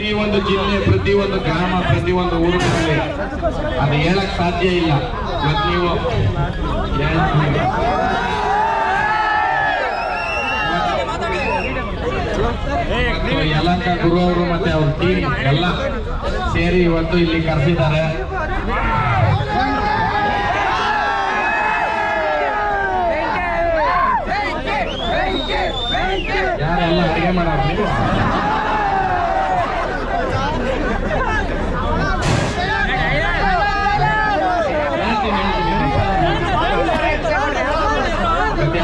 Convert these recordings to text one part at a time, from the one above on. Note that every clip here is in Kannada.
ಪ್ರತಿಯೊಂದು ಜಿಲ್ಲೆ, ಪ್ರತಿಯೊಂದು ಗ್ರಾಮ, ಪ್ರತಿಯೊಂದು ಊರಿನಲ್ಲಿ ಅದು ಹೇಳಕ್ ಸಾಧ್ಯ ಇಲ್ಲ. ಇವತ್ತು ನೀವು ಯಲಹಂಕ ಗುರು ಅವರು ಮತ್ತೆ ಅವ್ರ ಟೀಮ್ ಎಲ್ಲ ಸೇರಿ ಇವತ್ತು ಇಲ್ಲಿ ಕರೆಸಿದ್ದಾರೆ. ಯಾರೆಲ್ಲ ಅಡಿಗೆ ಮಾಡೋರು ನೀವು?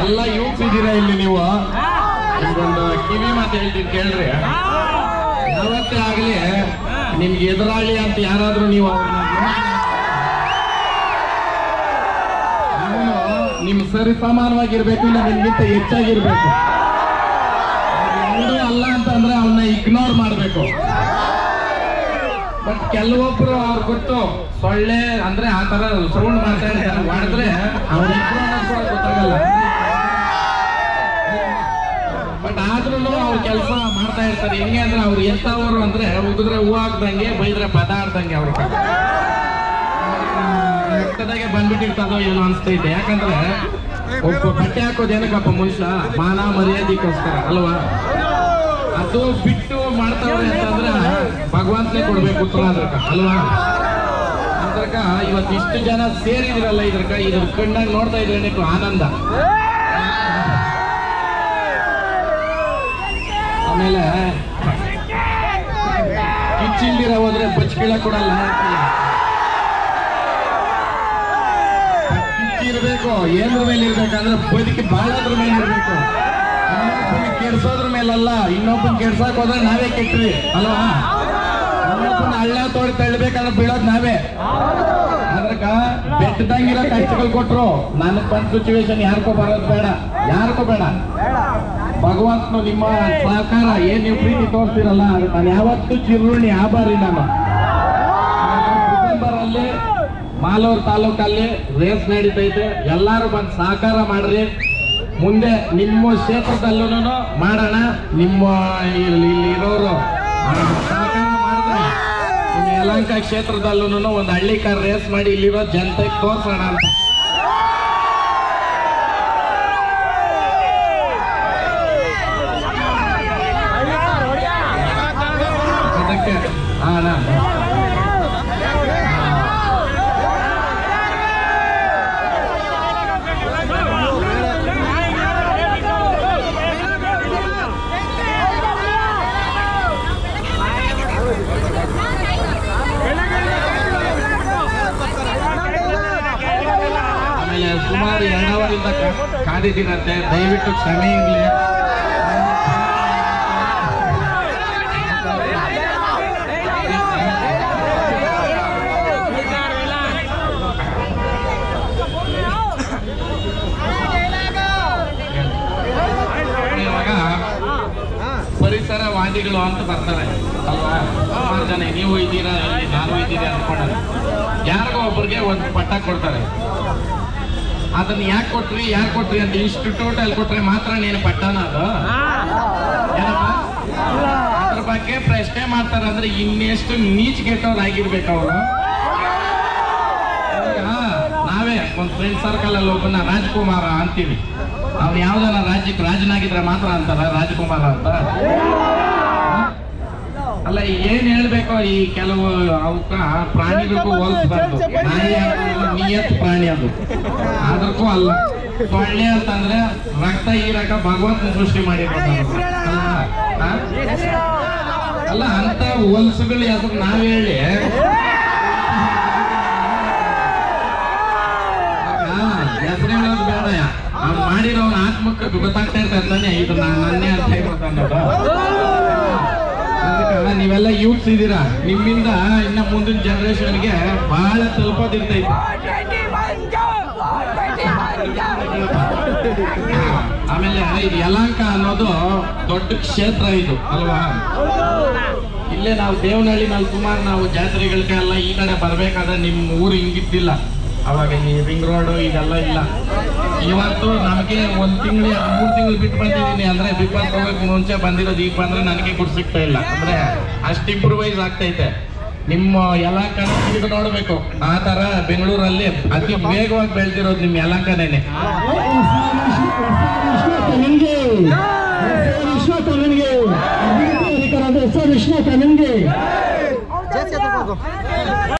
ಎಲ್ಲ ಯೂತ್ಸ್ ಇದ್ದೀರಾ ಇಲ್ಲಿ ನೀವು. ನಿಮ್ಗೊಂದು ಕಿವಿ ಮಾತು ಹೇಳ್ತೀನಿ ಕೇಳ್ರಿ. ಯಾವತ್ತೇ ಆಗ್ಲಿ ನಿಮ್ಗೆ ಎದುರಾಳಿ ಅಂತ ಯಾರಾದ್ರೂ ನೀವು ನಿಮ್ ಸರಿ ಸಮಾನವಾಗಿರ್ಬೇಕು, ಇಲ್ಲ ನಿಮ್ಗಿಂತ ಹೆಚ್ಚಾಗಿರ್ಬೇಕು. ಅಲ್ಲ ಅಂತಂದ್ರೆ ಅವನ್ನ ಇಗ್ನೋರ್ ಮಾಡ್ಬೇಕು. ಬಟ್ ಕೆಲವೊಬ್ರು ಅವ್ರು ಗೊತ್ತು ಸೊಳ್ಳೆ ಅಂದ್ರೆ ಆ ತರ ಸೌಂಡ್ ಮಾಡ್ತಾ ಇರ್ತಾರೆ, ಮಾಡಿದ್ರೆ ಅವ್ರ ಕೂಡ ಗೊತ್ತಾಗಲ್ಲ. ಬಟ್ ಆದ್ರೂ ಅವ್ರು ಕೆಲಸ ಮಾಡ್ತಾ ಇರ್ತಾರೆ. ಹೆಂಗೆ ಅಂದ್ರೆ ಅವ್ರು ಎಂತವ್ರು ಅಂದ್ರೆ ಉಗಿದ್ರೆ ಹೂ ಹಾಕ್ದಂಗೆ, ಬೈದ್ರೆ ಪದ ಆಡ್ದಂಗೆ. ಅವ್ರ ರಕ್ತದಾಗೆ ಬಂದ್ಬಿಟ್ಟಿರ್ತದೋ ಏನೋ ಅನ್ಸ್ತೈತೆ. ಯಾಕಂದ್ರೆ ಒಬ್ಬ ಬಟ್ಟೆ ಹಾಕೋದು ಏನಕ್ಕಪ್ಪ, ಮನುಷ್ಯ ಮಾನ ಮರ್ಯಾದೆಗೋಸ್ಕರ ಅಲ್ವಾ? ಅದು ಬಿಟ್ಟು ಮಾಡ್ತಾವ್ರೆ ಅಂತಂದ್ರೆ ಭಗವಂತನೇ ಕೊಡ್ಬೇಕು ಉತ್ತರ ಅದ್ರಕ ಅಲ್ವಾ? ಅದ್ರಕ ಇವತ್ತು ಇಷ್ಟು ಜನ ಸೇರಿದ್ರಲ್ಲ, ಇದ್ರ ಕಣ್ಣಾಗ ನೋಡ್ತಾ ಇದ್ರೆ ಆನಂದ. ಆಮೇಲೆ ಕಿಚ್ಚಿಲ್ದಿರ ಹೋದ್ರೆ ಬಚ್ಕಿಳ ಕೊಡಲ್ಲ. ಕಿಚ್ಚಿರ್ಬೇಕು, ಏನ್ರ ಮೇಲೆ ಇರ್ಬೇಕಂದ್ರೆ ಬದುಕಿ ಬಾಳದ್ರ ಮೇಲೆ ಇರ್ಬೇಕು. ಇನ್ನೊಬ್ಬನ ಕೆಡ್ಸೋದ್ರ ಮೇಲಲ್ಲ. ಇನ್ನೊಬ್ಬನ ಕೆಡ್ಸಕ್ ಹೋದ್ರೆ ನಾವೇ ಕೆಟ್ವಿ ಅಲ್ವಾ? ಇನ್ನೊಬ್ಬನ ಹಳ್ಳ ತೋಡಿ ತಳ್ಬೇಕಂದ್ರೆ ಬೀಳೋದ್ ನಾವೇ. ಅದ್ರಕ ಬೆಟ್ಟದಂಗಿರೋ ಕಷ್ಟಗಳು ಕೊಟ್ರು ನನಗ್ ಬಂದ ಸಿಚುವೇಶನ್ ಯಾರಿಗೋ ಬರೋದು ಬೇಡ, ಯಾರಿಗೋ ಬೇಡ. ಭಗವಂತನು ನಿಮ್ಮ ಸಹಕಾರ ಏನ್ ನೀವು ಪ್ರೀತಿ ತೋರಿಸ್ತಿರಲ್ಲ, ನಾನು ಯಾವತ್ತೂ ಚಿರುಣಿ ಆಭಾರಿ. ನಾನು ಡಿಸೆಂಬರಲ್ಲಿ ಮಾಲೂರು ತಾಲೂಕಲ್ಲಿ ರೇಸ್ ನಡೀತೈತೆ. ಎಲ್ಲಾರು ಬಂದು ಸಹಕಾರ ಮಾಡ್ರಿ. ಮುಂದೆ ನಿಮ್ಮ ಕ್ಷೇತ್ರದಲ್ಲೂ ಮಾಡೋಣ. ನಿಮ್ಮ ಇಲ್ಲಿ ಇರೋರು ಸಹಕಾರ ಮಾಡಿದ್ರೆ ನಿಮ್ಮ ಯಲಹಂಕ ಕ್ಷೇತ್ರದಲ್ಲೂ ಒಂದು ಹಳ್ಳಿಕಾರ್ ರೇಸ್ ಮಾಡಿ ಇಲ್ಲಿರೋ ಜನತೆಗೆ ತೋರ್ಸೋಣ ಅಂತ. ಅದಕ್ಕೆ ಸುಮಾರು 2 ಅವರಿಂದ ಕಾದಿದ್ದೀರಂತೆ. ದಯವಿಟ್ಟು ಕ್ಷಮೆ ಇರಲಿ. ಇವಾಗ ಪರಿಸರವಾದಿಗಳು ಅಂತ ಬರ್ತಾರೆ ಅಲ್ವಾ? ಸುಮಾರು ಜನ ನೀವು ಇದ್ದೀರಾ, ನಾನು ಇದ್ದೀರಾ ಅನ್ಕೊಂಡ ಯಾರಿಗೋ ಒಬ್ಬರಿಗೆ ಒಂದು ಪಟ್ಟ ಕೊಡ್ತಾರೆ. ಅದನ್ನ ಯಾಕೆ ಕೊಟ್ರಿ ಅಂತ ಇನ್ಸ್ಟಿಟ್ಯೂಟ್ ಅಲ್ಲಿ ಕೊಟ್ರೆ ಮಾತ್ರ ನೀನು ಪಟ್ಟಣ ಅದು ಏನಪ್ಪ? ಅದ್ರ ಬಗ್ಗೆ ಪ್ರಶ್ನೆ ಮಾಡ್ತಾರೆ ಅಂದ್ರೆ ಇನ್ನೆಷ್ಟು ನೀಚ್ ಗೆಟ್ಟವ್ರು ಆಗಿರ್ಬೇಕು ಅವರು. ನಾವೇ ಒಂದು ಫ್ರೆಂಡ್ ಸರ್ಕಲ್ ಅಲ್ಲಿ ಒಬ್ಬನ ರಾಜ್ಕುಮಾರ ಅಂತೀವಿ. ಅವ್ನು ಯಾವ್ದನ ರಾಜ್ಯಕ್ಕೆ ರಾಜನಾಗಿದ್ರೆ ಮಾತ್ರ ಅಂತಾರ ರಾಜ್ಕುಮಾರ ಅಂತ. ಅಲ್ಲ ಏನ್ ಹೇಳ್ಬೇಕು, ಈ ಕೆಲವು ಅವಕ್ಕ ಪ್ರಾಣಿಗಳಿಗೂ ಹೋಲಿಸ್ಬಾರ್ದು. ನಾಯಿ ನಿಯತ್ ಪ್ರಾಣಿ ಅದು, ಅದಕ್ಕೂ ಅಲ್ಲ. ಸೊಳ್ಳೆ ಅಂತಂದ್ರೆ ರಕ್ತ ಹೀರಕ ಭಗವಂತ ಸೃಷ್ಟಿ ಮಾಡಿರ್ಬೋದು ಅಲ್ಲ. ಅಂತ ಹೊಲ್ಸುಗಳು ಯಾವ್ದು ನಾವ್ ಹೇಳಿ ಹೆಸರು ಹೇಳೋದು ಬೇಡ. ಅವ್ನು ಮಾಡಿರೋನ್ ಆತ್ಮಕ್ಕೆ ಗೊತ್ತಾಗ್ತಾ ಇರ್ತಾನೆ ಇದು ನನ್ನೇ ಅಂತ ಹೇಳ್ಕೊತಾನೋದು. ನೀವೆಲ್ಲ ಯೂತ್ಸ್ ಇದ್ದೀರಾ, ನಿಮ್ಮಿಂದ ಇನ್ನ ಮುಂದಿನ ಜನರೇಷನ್ಗೆ ಬಹಳ ತಲುಪೋದಿರ್ತೈತೆ. ಆಮೇಲೆ ಇದು ಯಲಹಂಕ ಅನ್ನೋದು ದೊಡ್ಡ ಕ್ಷೇತ್ರ ಇದು ಅಲ್ವಾ? ಇಲ್ಲೇ ನಾವು ದೇವನಹಳ್ಳಿನಲ್ಲಿ ಸುಮಾರು ನಾವು ಜಾತ್ರೆಗಳಿಗೆಲ್ಲ ಈ ಕಡೆ ಬರ್ಬೇಕಾದ್ರೆ ನಿಮ್ ಊರು ಹಿಂಗಿದ್ದಿಲ್ಲ. ಅವಾಗ ಈ ರಿಂಗ್ ರೋಡ್ ಇದೆಲ್ಲ ಇಲ್ಲ. ಇವತ್ತು ನಮಗೆ 1 ತಿಂಗಳು 3 ತಿಂಗಳು ಬಿಟ್ಟು ಬಂದಿದ್ದೀನಿ ಅಂದ್ರೆ ಬಿಗ್ ಬಾಸ್ ಹೋಗಕ್ಕೆ ಮುಂಚೆ ಬಂದಿರೋದು ಈಗ ಬಂದ್ರೆ ನನಗೆ ಗುಡ್ ಸಿಗ್ತಾ ಇಲ್ಲ ಅಂದ್ರೆ ಅಷ್ಟು ಇಂಪ್ರೂವೈಸ್ ಆಗ್ತೈತೆ. ನಿಮ್ಮ ಯಲಹಂಕನ ಇದು ನೋಡ್ಬೇಕು, ಆ ತರ ಬೆಂಗಳೂರಲ್ಲಿ ಅತಿ ವೇಗವಾಗಿ ಬೆಳೆದಿರೋದು ನಿಮ್ಮ ಯಲಹಂಕನೇನೆ. ವಿಶ್ವನಾಥ ನಿಮಗೆ